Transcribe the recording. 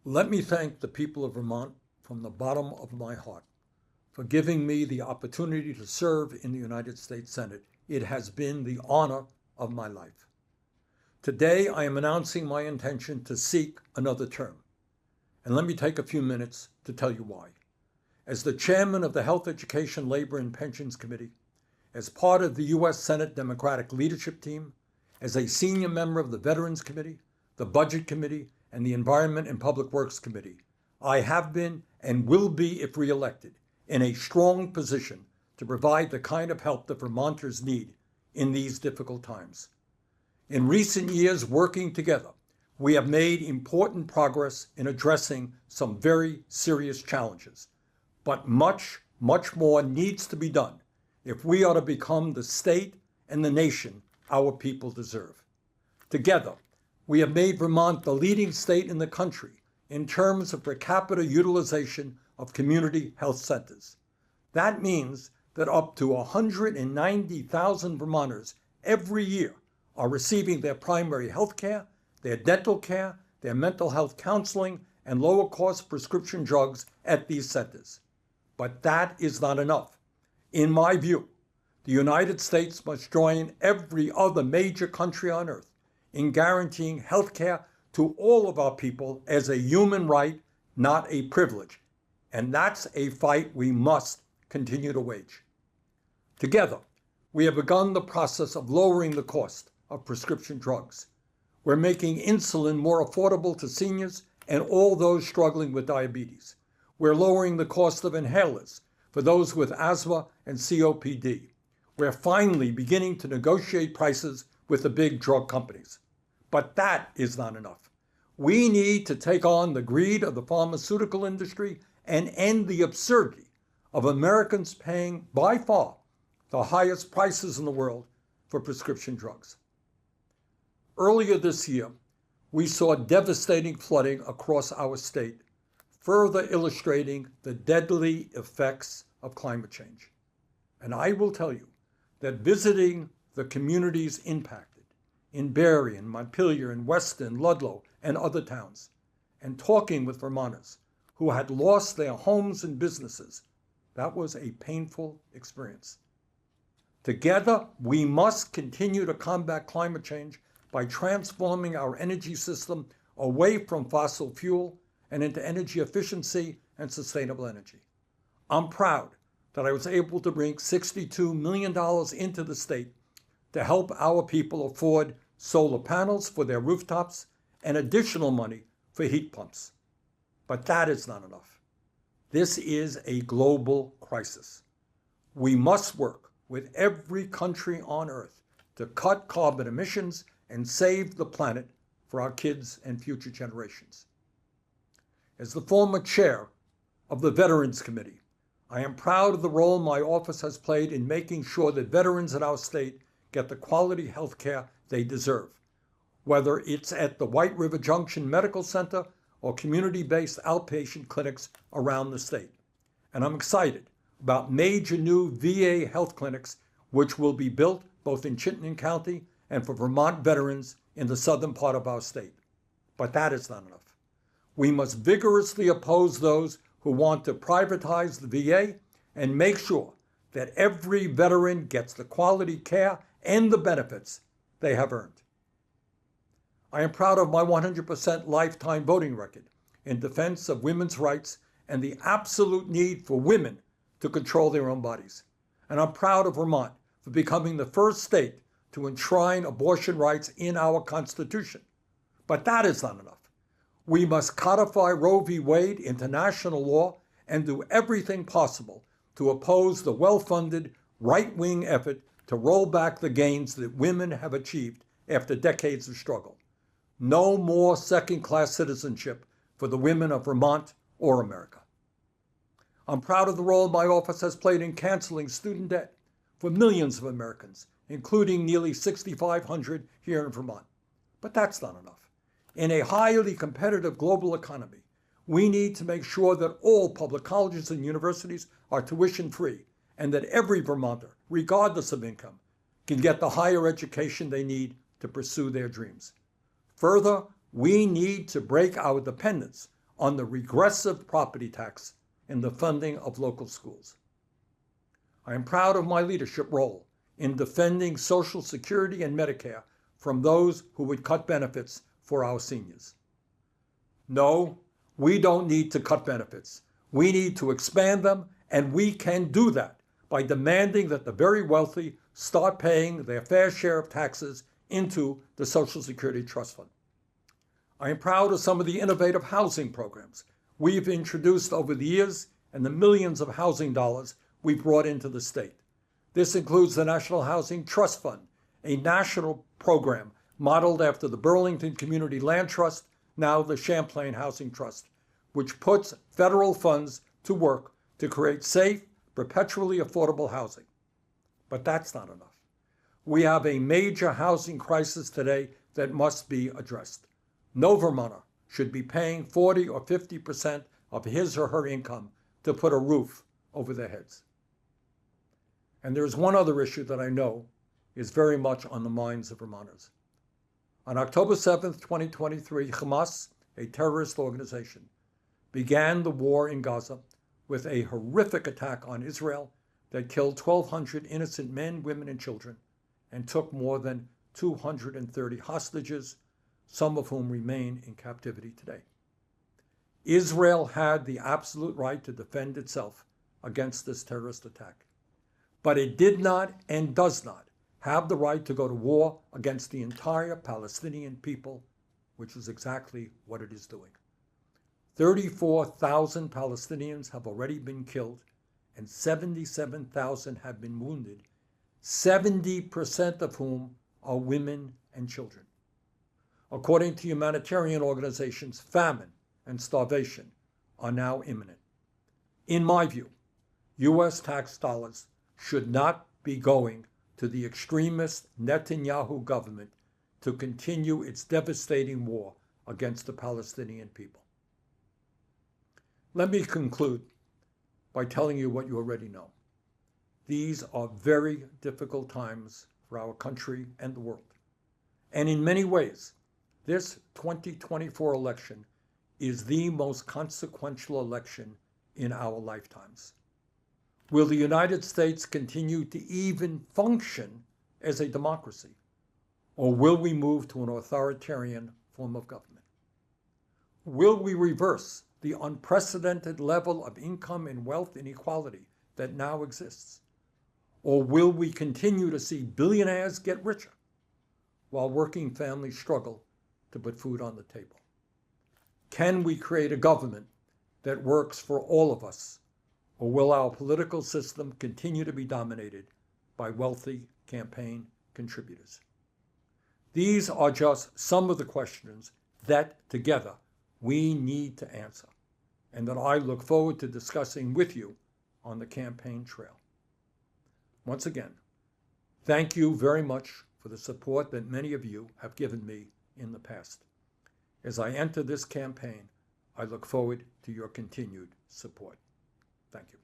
Let me thank the people of Vermont from the bottom of my heart for giving me the opportunity to serve in the United States Senate. It has been the honor of my life. Today, I am announcing my intention to seek another term. And let me take a few minutes to tell you why. As the chairman of the Health, Education, Labor, and Pensions Committee, as part of the U.S. Senate Democratic Leadership Team, as a senior member of the Veterans Committee, the Budget Committee, and the Environment and Public Works Committee, I have been and will be, if reelected, in a strong position to provide the kind of help that Vermonters need in these difficult times. In recent years, working together, we have made important progress in addressing some very serious challenges. But much, much more needs to be done if we are to become the state and the nation our people deserve. Together, we have made Vermont the leading state in the country in terms of per capita utilization of community health centers. That means that up to 190,000 Vermonters every year are receiving their primary health care, their dental care, their mental health counseling, and lower-cost prescription drugs at these centers. But that is not enough. In my view, the United States must join every other major country on earth in guaranteeing health care to all of our people as a human right, not a privilege. And that's a fight we must continue to wage. Together, we have begun the process of lowering the cost of prescription drugs. We're making insulin more affordable to seniors and all those struggling with diabetes. We're lowering the cost of inhalers for those with asthma and COPD. We're finally beginning to negotiate prices with the big drug companies. But that is not enough. We need to take on the greed of the pharmaceutical industry and end the absurdity of Americans paying, by far, the highest prices in the world for prescription drugs. Earlier this year, we saw devastating flooding across our state, further illustrating the deadly effects of climate change. And I will tell you that visiting the communities impacted in Berrien, Montpelier, and Weston, Ludlow, and other towns, and talking with Vermonters who had lost their homes and businesses, that was a painful experience. Together, we must continue to combat climate change by transforming our energy system away from fossil fuel and into energy efficiency and sustainable energy. I'm proud that I was able to bring $62 million into the state to help our people afford solar panels for their rooftops and additional money for heat pumps. But that is not enough. This is a global crisis. We must work with every country on earth to cut carbon emissions and save the planet for our kids and future generations. As the former chair of the Veterans Committee, I am proud of the role my office has played in making sure that veterans in our state get the quality health care they deserve, whether it's at the White River Junction Medical Center or community-based outpatient clinics around the state. And I'm excited about major new VA health clinics which will be built both in Chittenden County and for Vermont veterans in the southern part of our state. But that is not enough. We must vigorously oppose those who want to privatize the VA and make sure that every veteran gets the quality care and the benefits they have earned. I am proud of my 100% lifetime voting record in defense of women's rights and the absolute need for women to control their own bodies. And I'm proud of Vermont for becoming the first state to enshrine abortion rights in our Constitution. But that is not enough. We must codify Roe v. Wade into national law and do everything possible to oppose the well-funded right-wing effort to roll back the gains that women have achieved after decades of struggle. No more second-class citizenship for the women of Vermont or America. I'm proud of the role my office has played in canceling student debt for millions of Americans, including nearly 6,500 here in Vermont. But that's not enough. In a highly competitive global economy, we need to make sure that all public colleges and universities are tuition-free and that every Vermonter, regardless of income, can get the higher education they need to pursue their dreams. Further, we need to break our dependence on the regressive property tax in the funding of local schools. I am proud of my leadership role in defending Social Security and Medicare from those who would cut benefits for our seniors. No, we don't need to cut benefits. We need to expand them, and we can do that by demanding that the very wealthy start paying their fair share of taxes into the Social Security Trust Fund. I am proud of some of the innovative housing programs we've introduced over the years and the millions of housing dollars we've brought into the state. This includes the National Housing Trust Fund, a national program modeled after the Burlington Community Land Trust, now the Champlain Housing Trust, which puts federal funds to work to create safe, perpetually affordable housing. But that's not enough. We have a major housing crisis today that must be addressed. No Vermonter should be paying 40 or 50% of his or her income to put a roof over their heads. And there's one other issue that I know is very much on the minds of Vermonters. On October 7th, 2023, Hamas, a terrorist organization, began the war in Gaza with a horrific attack on Israel that killed 1,200 innocent men, women, and children, and took more than 230 hostages, some of whom remain in captivity today. Israel had the absolute right to defend itself against this terrorist attack, but it did not and does not have the right to go to war against the entire Palestinian people, which is exactly what it is doing. 34,000 Palestinians have already been killed and 77,000 have been wounded, 70% of whom are women and children. According to humanitarian organizations, famine and starvation are now imminent. In my view, U.S. tax dollars should not be going to the extremist Netanyahu government to continue its devastating war against the Palestinian people. Let me conclude by telling you what you already know. These are very difficult times for our country and the world. And in many ways, this 2024 election is the most consequential election in our lifetimes. Will the United States continue to even function as a democracy? Or will we move to an authoritarian form of government? Will we reverse the unprecedented level of income and wealth inequality that now exists? Or will we continue to see billionaires get richer while working families struggle to put food on the table? Can we create a government that works for all of us? Or will our political system continue to be dominated by wealthy campaign contributors? These are just some of the questions that, together, we need to answer, and that I look forward to discussing with you on the campaign trail. Once again, thank you very much for the support that many of you have given me in the past. As I enter this campaign, I look forward to your continued support. Thank you.